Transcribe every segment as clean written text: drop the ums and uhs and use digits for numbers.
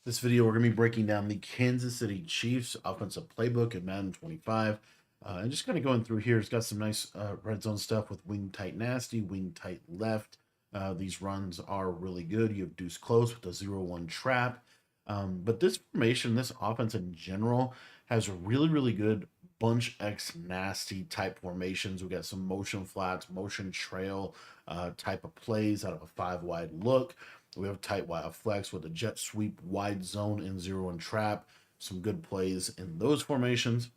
This video, we're going to be breaking down the Kansas City Chiefs offensive playbook in Madden 25. And just kind of going through here, it's got some nice red zone stuff with wing tight nasty, wing tight left. These runs are really good. You have deuce close with the 0-1 trap. But this formation, this offense in general, has really good bunch X nasty type formations. We got some motion flats, motion trail type of plays out of a 5 wide look. We have tight wide flex with a jet sweep, wide zone, and 0-1 trap. Some good plays in those formations.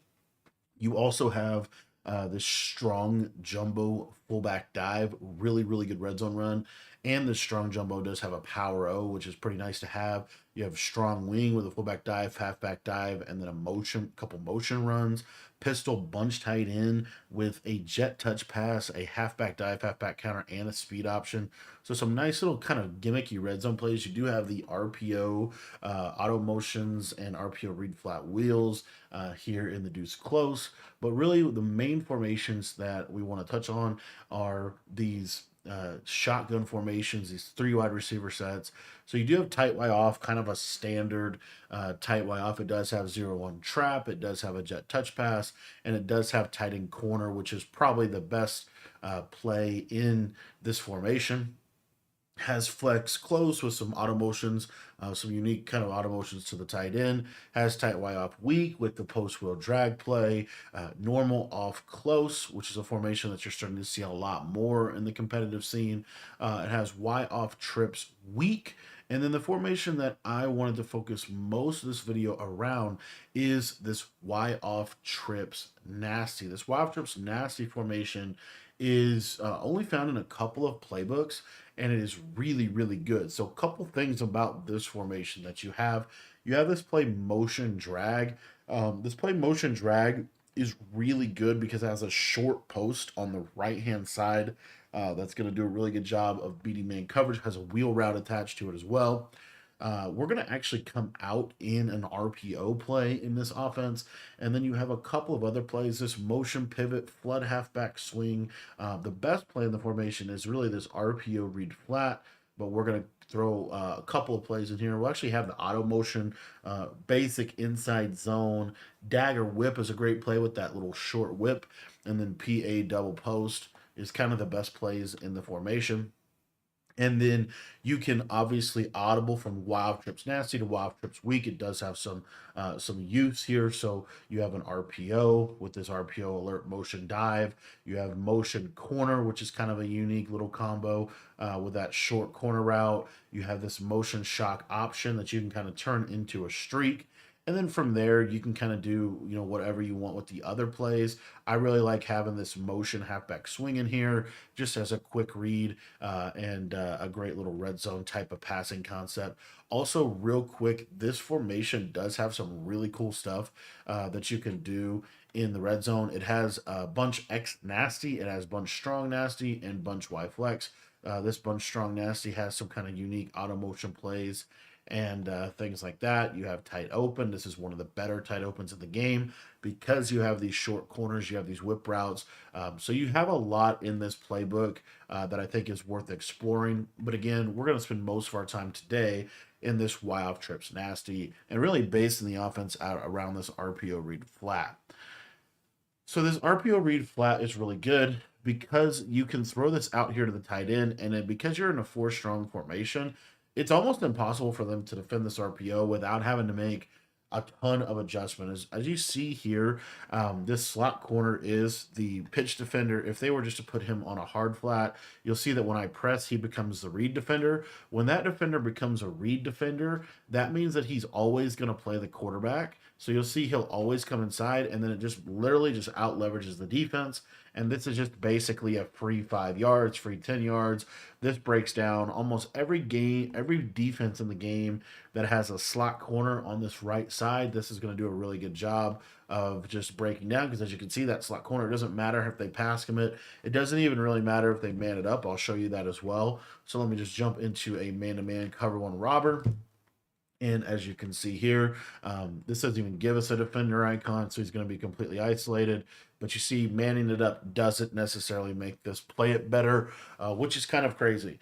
You also have this strong jumbo fullback dive, really good red zone run. And this strong jumbo does have a power O, which is pretty nice to have. You have strong wing with a fullback dive, halfback dive, and then a couple motion runs. Pistol bunch tight in with a jet touch pass, a halfback dive, halfback counter, and a speed option. So some nice little kind of gimmicky red zone plays. You do have the RPO auto motions and RPO read flat wheels here in the deuce close. But really, the main formations that we want to touch on are these shotgun formations, these 3 wide receiver sets. So you do have tight Y off, kind of a standard tight Y off. It does have 0-1 trap, it does have a jet touch pass, and it does have tight end corner, which is probably the best play in this formation. Has flex close with some auto motions, some unique kind of auto motions to the tight end. Has tight Y off weak with the post wheel drag play. Normal off close, which is a formation that you're starting to see a lot more in the competitive scene. It has Y off trips weak. And then the formation that I wanted to focus most of this video around is this Y off trips nasty. This Y off trips nasty formation is only found in a couple of playbooks, and it is really good. So a couple things about this formation that you have this play motion drag. This play motion drag is really good because it has a short post on the right hand side that's going to do a really good job of beating man coverage. Has a wheel route attached to it as well. We're going to actually come out in an RPO play in this offense. And then you have a couple of other plays, this motion pivot, flood halfback swing. The best play in the formation is really this RPO read flat, but we're going to throw a couple of plays in here. We'll actually have the auto motion, basic inside zone. Dagger Whip is a great play with that little short whip. And then PA double post is kind of the best plays in the formation. And then you can obviously audible from wild trips nasty to wild trips weak. It does have some use here. So you have an RPO with this RPO alert motion dive. You have motion corner, which is kind of a unique little combo with that short corner route. You have this motion shock option that you can kind of turn into a streak. And then from there, you can kind of do, whatever you want with the other plays. I really like having this motion halfback swing in here just as a quick read and a great little red zone type of passing concept. Also, real quick, this formation does have some really cool stuff that you can do in the red zone. It has bunch X nasty, it has bunch strong nasty, and bunch Y flex. This bunch strong nasty has some kind of unique auto motion plays and things like that. You have tight open. This is one of the better tight opens in the game because you have these short corners, you have these whip routes. So you have a lot in this playbook that I think is worth exploring. But again, we're going to spend most of our time today in this Y off trips nasty and really basing the offense out around this RPO read flat. So this RPO read flat is really good because you can throw this out here to the tight end, and then because you're in a 4 strong formation, it's almost impossible for them to defend this RPO without having to make a ton of adjustment. As you see here, this slot corner is the pitch defender. If they were just to put him on a hard flat, you'll see that when I press, he becomes the read defender. When that defender becomes a read defender, that means that he's always going to play the quarterback. So you'll see he'll always come inside, and then it just literally just out leverages the defense. And this is just basically a free 5 yards, free 10 yards. This breaks down almost every game, every defense in the game that has a slot corner on this right side. This is going to do a really good job of just breaking down because as you can see, that slot corner, it doesn't matter if they pass commit. It doesn't even really matter if they man it up. I'll show you that as well. So let me just jump into a man-to-man cover one robber. And as you can see here, this doesn't even give us a defender icon, so he's going to be completely isolated. but you see manning it up doesn't necessarily make this play it better, which is kind of crazy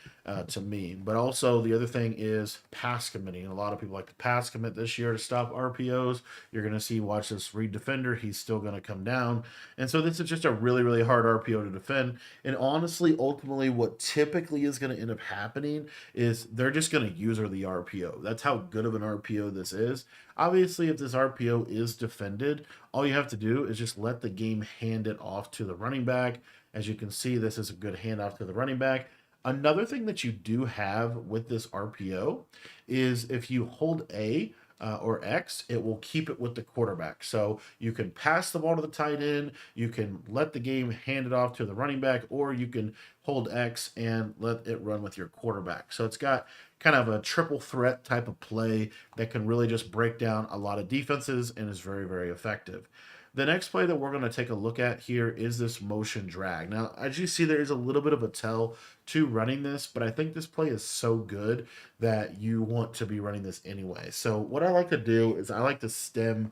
to me. But also the other thing is pass committing. A lot of people like to pass commit this year to stop RPOs. You're going to see, watch this read defender, he's still going to come down. And so this is just a really, really hard RPO to defend. And honestly, ultimately, what typically is going to end up happening is they're just going to user the RPO. That's how good of an RPO this is. Obviously, if this RPO is defended, all you have to do is just let the game hand it off to the running back. As you can see, this is a good handoff to the running back. Another thing that you do have with this RPO is if you hold A or X, it will keep it with the quarterback. So you can pass the ball to the tight end, you can let the game hand it off to the running back, or you can hold X and let it run with your quarterback. So it's got kind of a triple threat type of play that can really just break down a lot of defenses and is very, very effective. The next play that we're going to take a look at here is this motion drag. Now, as you see, there is a little bit of a tell to running this, but I think this play is so good that you want to be running this anyway. So what I like to do is I like to stem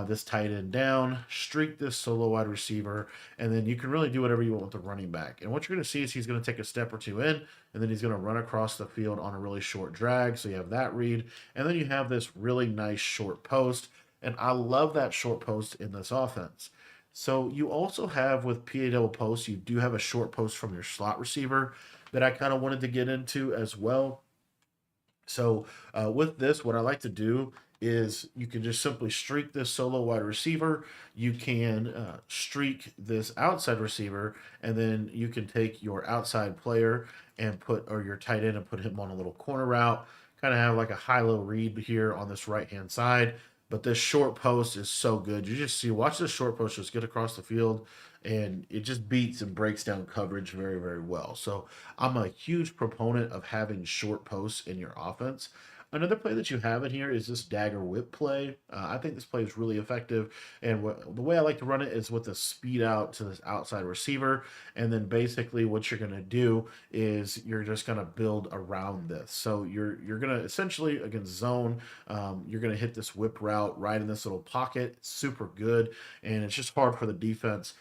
this tight end down, streak this solo wide receiver, and then you can really do whatever you want with the running back. And what you're going to see is he's going to take a step or two in, and then he's going to run across the field on a really short drag. So you have that read, and then you have this really nice short post. And I love that short post in this offense. So you also have with PA double post, you do have a short post from your slot receiver that I kind of wanted to get into as well. So with this, what I like to do is you can just simply streak this solo wide receiver. You can streak this outside receiver, and then you can take your outside player and or your tight end and put him on a little corner route. Kind of have like a high-low read here on this right-hand side. But this short post is so good. You just see, watch this short post just get across the field, and it just beats and breaks down coverage very, very well. So I'm a huge proponent of having short posts in your offense. Another play that you have in here is this Dagger Whip play. I think this play is really effective, and the way I like to run it is with a speed out to this outside receiver, and then basically what you're going to do is you're just going to build around this. So you're going to essentially, against zone, you're going to hit this whip route right in this little pocket. It's super good, and it's just hard for the defense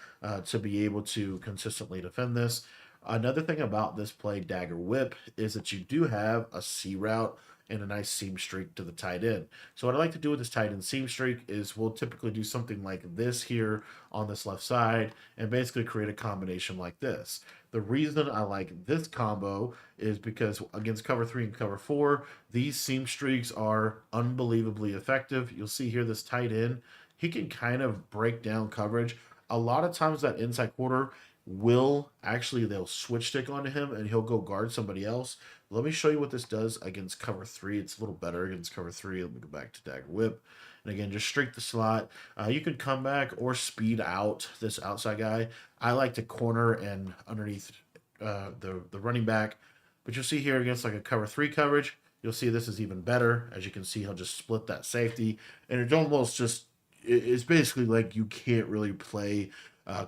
to be able to consistently defend this. Another thing about this play, Dagger Whip, is that you do have a C route and a nice seam streak to the tight end. So what I like to do with this tight end seam streak is we'll typically do something like this here on this left side and basically create a combination like this. The reason I like this combo is because against cover 3 and cover 4, these seam streaks are unbelievably effective. You'll see here this tight end, he can kind of break down coverage. A lot of times that inside quarter will actually, they'll switch stick onto him and he'll go guard somebody else. Let me show you what this does against cover 3. It's a little better against cover 3. Let me go back to Dagger Whip. And again, just streak the slot. You can come back or speed out this outside guy. I like to corner and underneath the running back. But you'll see here against like a cover 3 coverage, you'll see this is even better. As you can see, he'll just split that safety. And it almost just, it's basically like you can't really play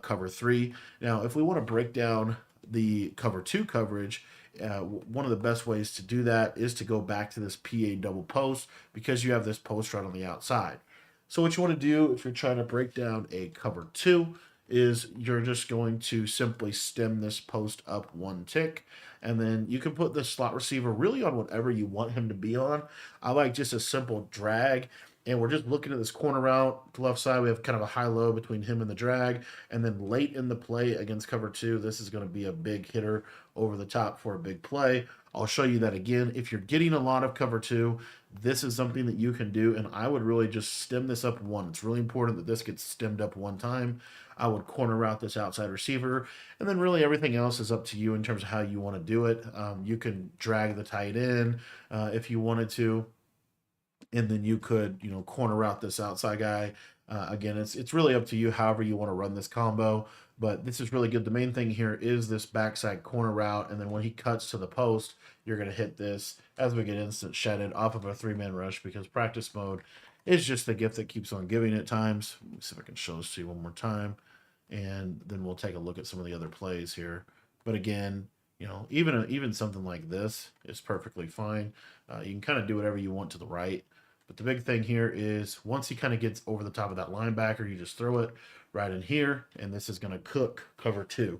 cover 3. Now, if we want to break down the cover 2 coverage, one of the best ways to do that is to go back to this PA double post because you have this post right on the outside. So what you want to do if you're trying to break down a cover 2 is you're just going to simply stem this post up one tick, and then you can put the slot receiver really on whatever you want him to be on. I like just a simple drag, and we're just looking at this corner route. The left side, we have kind of a high-low between him and the drag. And then late in the play against cover 2, this is going to be a big hitter over the top for a big play. I'll show you that again. If you're getting a lot of cover 2, this is something that you can do. And I would really just stem this up one. It's really important that this gets stemmed up one time. I would corner route this outside receiver. And then really everything else is up to you in terms of how you want to do it. You can drag the tight end if you wanted to. And then you could, corner route this outside guy. Again, it's really up to you however you want to run this combo, but this is really good. The main thing here is this backside corner route, and then when he cuts to the post, you're going to hit this as we get instant shedded off of a 3-man rush because practice mode is just the gift that keeps on giving at times. Let me see if I can show this to you one more time, and then we'll take a look at some of the other plays here. But again, even something like this is perfectly fine. You can kind of do whatever you want to the right. But the big thing here is once he kind of gets over the top of that linebacker, you just throw it right in here, and this is going to cook cover two.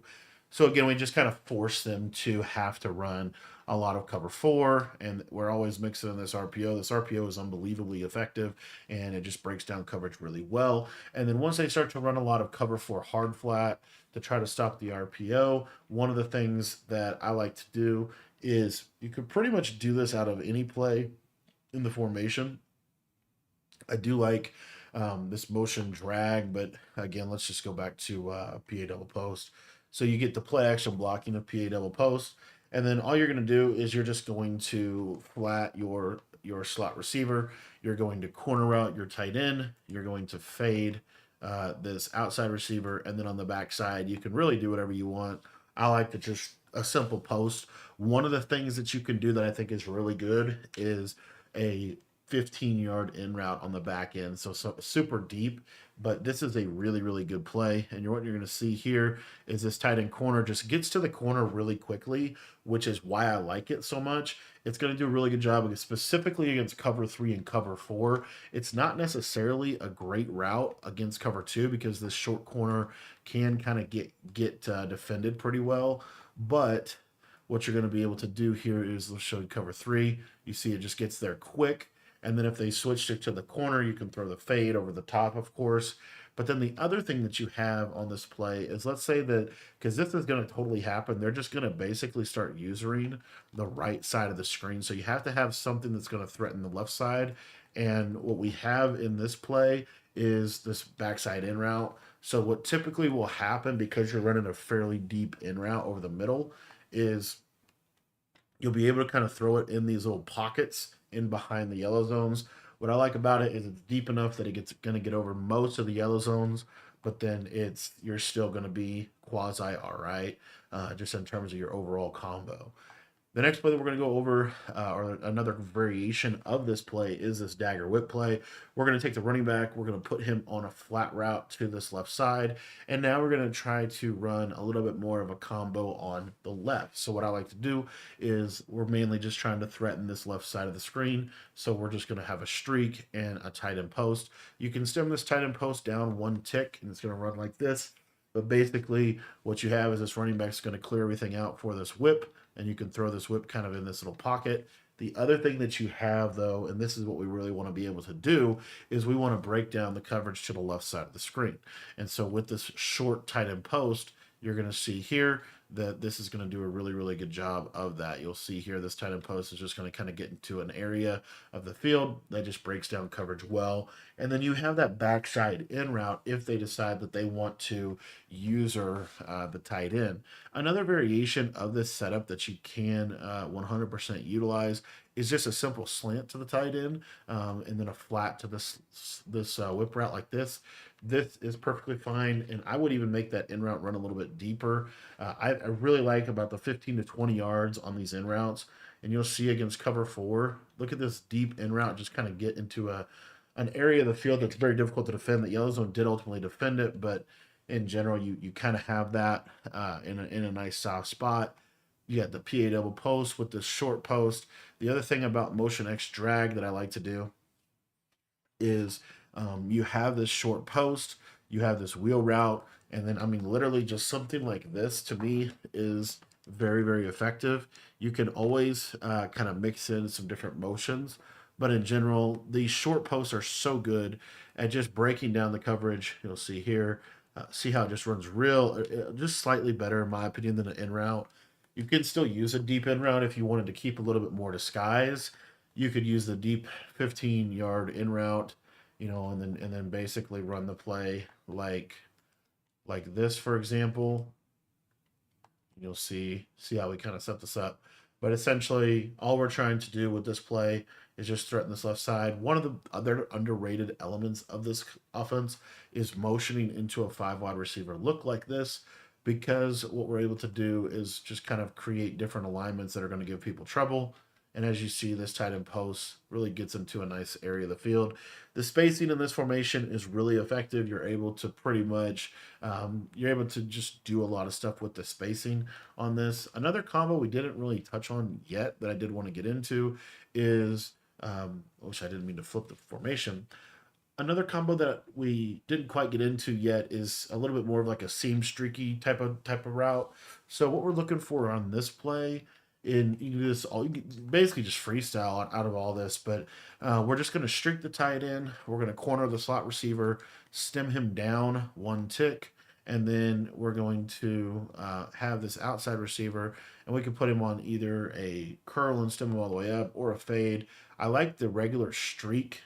So again, we just kind of force them to have to run a lot of cover four, and we're always mixing in this RPO. This RPO is unbelievably effective, and it just breaks down coverage really well. And then once they start to run a lot of cover four hard flat to try to stop the RPO, one of the things that I like to do is you could pretty much do this out of any play in the formation. I do like this motion drag, but again, let's just go back to PA double post. So you get the play action blocking of PA double post, and then all you're going to do is you're just going to flat your slot receiver. You're going to corner route your tight end. You're going to fade this outside receiver, and then on the backside, you can really do whatever you want. I like to just a simple post. One of the things that you can do that I think is really good is a 15-yard in route on the back end. So super deep, but this is a really, really good play. And what you're going to see here is this tight end corner just gets to the corner really quickly, which is why I like it so much. It's going to do a really good job specifically against cover three and cover four. It's not necessarily a great route against cover two because this short corner can kind of get defended pretty well. But what you're going to be able to do here is, let's show you cover three. You see it just gets there quick. And then if they switched it to the corner, you can throw the fade over the top, of course. But then the other thing that you have on this play is, let's say that, because this is going to totally happen, they're just going to basically start using the right side of the screen. So you have to have something that's going to threaten the left side. And what we have in this play is this backside in route. So what typically will happen, because you're running a fairly deep in route over the middle, is you'll be able to kind of throw it in these little pockets in behind the yellow zones. What I like about it is it's deep enough that it's going to get over most of the yellow zones, but then you're still going to be quasi all right, just in terms of your overall combo. The next play that we're going to go over, or another variation of this play, is this Dagger Whip play. We're going to take the running back. We're going to put him on a flat route to this left side. And now we're going to try to run a little bit more of a combo on the left. So what I like to do is we're mainly just trying to threaten this left side of the screen. So we're just going to have a streak and a tight end post. You can stem this tight end post down one tick, and it's going to run like this. But basically, what you have is this running back is going to clear everything out for this whip, and you can throw this whip kind of in this little pocket. The other thing that you have, though, and this is what we really want to be able to do, is we want to break down the coverage to the left side of the screen. And so with this short tight end post, you're going to see here that this is going to do a really, really good job of that. You'll see here this tight end post is just going to kind of get into an area of the field that just breaks down coverage well. And then you have that backside in route if they decide that they want to user the tight end. Another variation of this setup that you can 100% utilize is just a simple slant to the tight end, and then a flat to this whip route like this. This is perfectly fine, and I would even make that in route run a little bit deeper. I really like about the 15 to 20 yards on these in routes, and you'll see against cover four, look at this deep in route just kind of get into an area of the field that's very difficult to defend. That Yellow Zone did ultimately defend it, but in general, you kind of have that in a nice soft spot. You got the PA double post with this short post. The other thing about Motion X drag that I like to do is you have this short post, you have this wheel route, and then, I mean, literally just something like this to me is very, very effective. You can always kind of mix in some different motions, but in general, these short posts are so good at just breaking down the coverage. You'll see here, see how it just runs just slightly better, in my opinion, than an in route. You can still use a deep in route if you wanted to keep a little bit more disguise. You could use the deep 15-yard in route, and then basically run the play like this, for example. You'll see how we kind of set this up. But essentially, all we're trying to do with this play is just threaten this left side. One of the other underrated elements of this offense is motioning into a 5 wide receiver look like this, because what we're able to do is just kind of create different alignments that are going to give people trouble. And as you see, this tight end post really gets into a nice area of the field. The spacing in this formation is really effective. You're able to just do a lot of stuff with the spacing on this. Another combo we didn't really touch on yet that I did want to get into is, which I didn't mean to flip the formation, Another combo that we didn't quite get into yet is a little bit more of like a seam streaky type of route. So what we're looking for on this play, in you can do this all, you can basically just freestyle out of all this, but we're just going to streak the tight end. We're going to corner the slot receiver, stem him down one tick, and then we're going to have this outside receiver, and we can put him on either a curl and stem him all the way up or a fade. I like the regular streak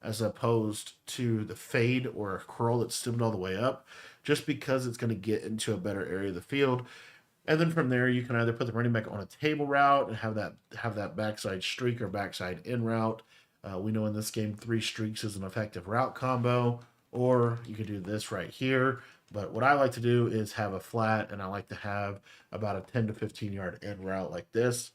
as opposed to the fade or a curl that's stemmed all the way up, just because it's going to get into a better area of the field. And then from there, you can either put the running back on a table route and have that backside streak or backside in route. We know in this game, 3 streaks is an effective route combo, or you could do this right here. But what I like to do is have a flat, and I like to have about a 10 to 15 yard in route like this.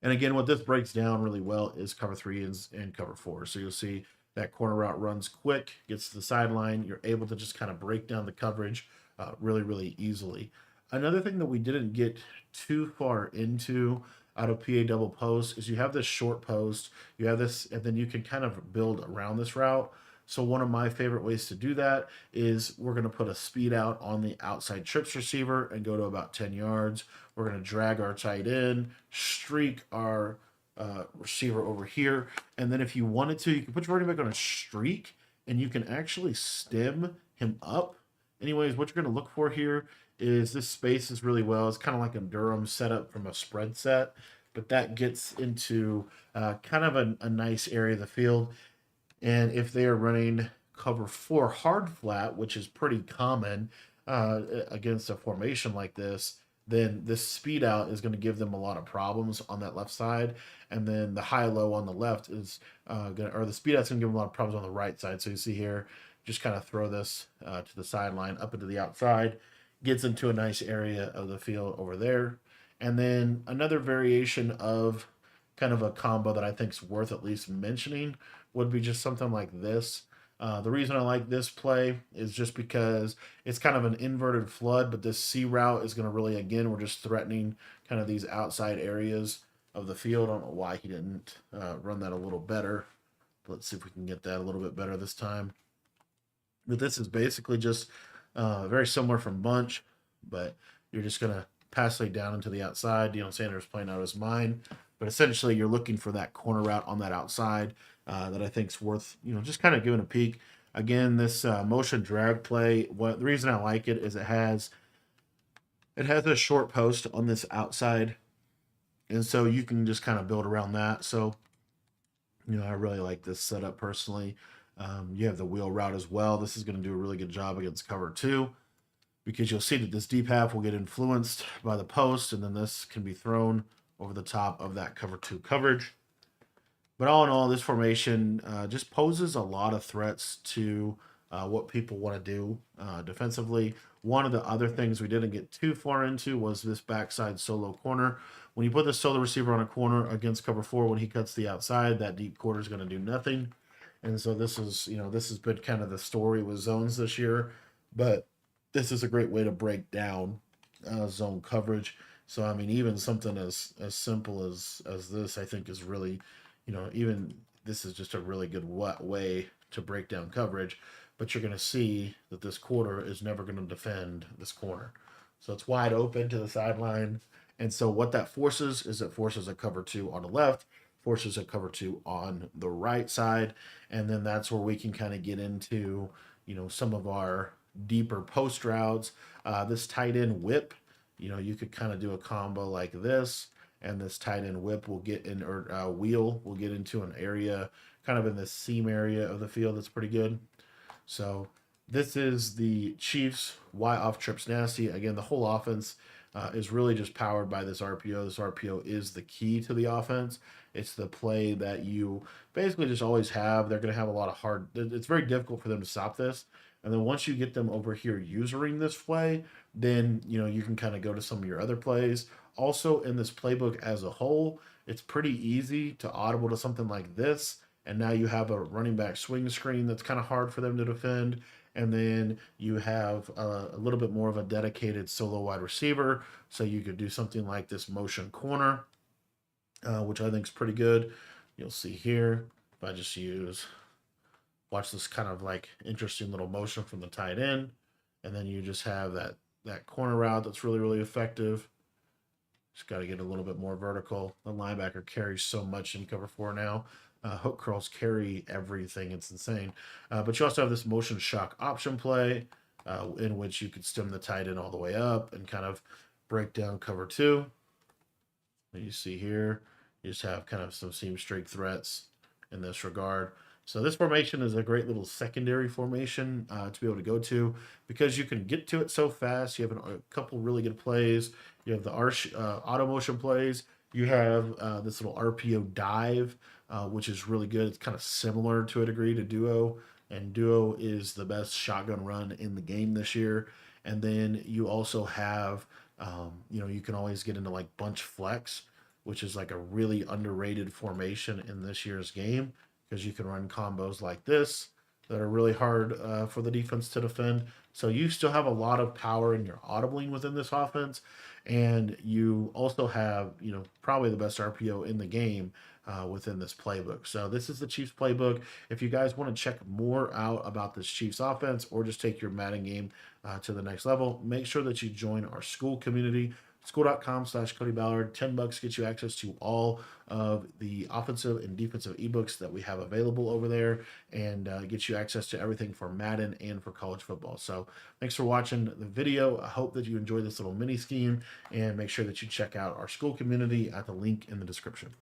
And again, what this breaks down really well is cover three and cover four. So you'll see that corner route runs quick, gets to the sideline. You're able to just kind of break down the coverage really, really easily. Another thing that we didn't get too far into out of PA double post is you have this short post, you have this, and then you can kind of build around this route. So one of my favorite ways to do that is we're going to put a speed out on the outside trips receiver and go to about 10 yards. We're going to drag our tight end, streak our receiver over here, and then if you wanted to, you can put your running back on a streak, and you can actually stem him up. Anyways, what you're going to look for here is this spaces really well. It's kind of like a Durham setup from a spread set, but that gets into kind of a nice area of the field. And if they are running cover four hard flat, which is pretty common against a formation like this, then this speed out is going to give them a lot of problems on that left side. And then the high low on the left is or the speed out's going to give them a lot of problems on the right side. So you see here, just kind of throw this to the sideline up into the outside, gets into a nice area of the field over there. And then another variation of kind of a combo that I think is worth at least mentioning would be just something like this. The reason I like this play is just because it's kind of an inverted flood, but this C route is going to really, again, we're just threatening kind of these outside areas of the field. I don't know why he didn't run that a little better. Let's see if we can get that a little bit better this time. But this is basically just very similar from bunch, but you're just going to pass lay down into the outside. Deion Sanders playing out his mind. But essentially, you're looking for that corner route on that outside that I think is worth, just kind of giving a peek. Again, this motion drag play, the reason I like it is it has a short post on this outside, and so you can just kind of build around that. So, I really like this setup personally. You have the wheel route as well. This is going to do a really good job against cover two, because you'll see that this deep half will get influenced by the post, and then this can be thrown over the top of that cover two coverage. But all in all, this formation just poses a lot of threats to what people want to do defensively. One of the other things we didn't get too far into was this backside solo corner. When you put the solo receiver on a corner against cover four, when he cuts the outside, that deep corner is going to do nothing. And so this has been kind of the story with zones this year. But this is a great way to break down zone coverage. So I mean, even something as simple as this, I think, is really, even this is just a really good way to break down coverage. But you're going to see that this quarter is never going to defend this corner, so it's wide open to the sideline. And so what that forces is it forces a cover two on the left, forces a cover two on the right side, and then that's where we can kind of get into some of our deeper post routes. This tight end whip, you could kind of do a combo like this, and this tight end whip will get in, or wheel will get into an area kind of in the seam area of the field that's pretty good. So this is the Chiefs Y off trips nasty. Again, the whole offense is really just powered by this RPO. This RPO is the key to the offense. It's the play that you basically just always have. They're going to have a lot of hard. It's very difficult for them to stop this. And then once you get them over here using this play, then you can kind of go to some of your other plays. Also, in this playbook as a whole, it's pretty easy to audible to something like this. And now you have a running back swing screen that's kind of hard for them to defend. And then you have a little bit more of a dedicated solo wide receiver. So you could do something like this motion corner, which I think is pretty good. You'll see here, if I just use Watch this kind of like interesting little motion from the tight end, and then you just have that corner route that's really really effective. Just got to get a little bit more vertical. The linebacker carries so much in cover four now. Hook curls carry everything. It's insane. But you also have this motion shock option play, in which you could stem the tight end all the way up and kind of break down cover two. You see here, you just have kind of some seam streak threats in this regard. So this formation is a great little secondary formation to be able to go to because you can get to it so fast. You have a couple really good plays. You have the auto motion plays. You have this little RPO dive, which is really good. It's kind of similar to a degree to Duo, and Duo is the best shotgun run in the game this year. And then you also have, you can always get into like bunch flex, which is like a really underrated formation in this year's game because you can run combos like this that are really hard for the defense to defend. So you still have a lot of power in your audibling within this offense, and you also have probably the best RPO in the game within this playbook. So this is the Chiefs playbook. If you guys want to check more out about this Chiefs offense or just take your Madden game to the next level, make sure that you join our school community. School.com/Cody Ballard. $10 gets you access to all of the offensive and defensive ebooks that we have available over there, and gets you access to everything for Madden and for college football. So thanks for watching the video. I hope that you enjoyed this little mini scheme, and make sure that you check out our school community at the link in the description.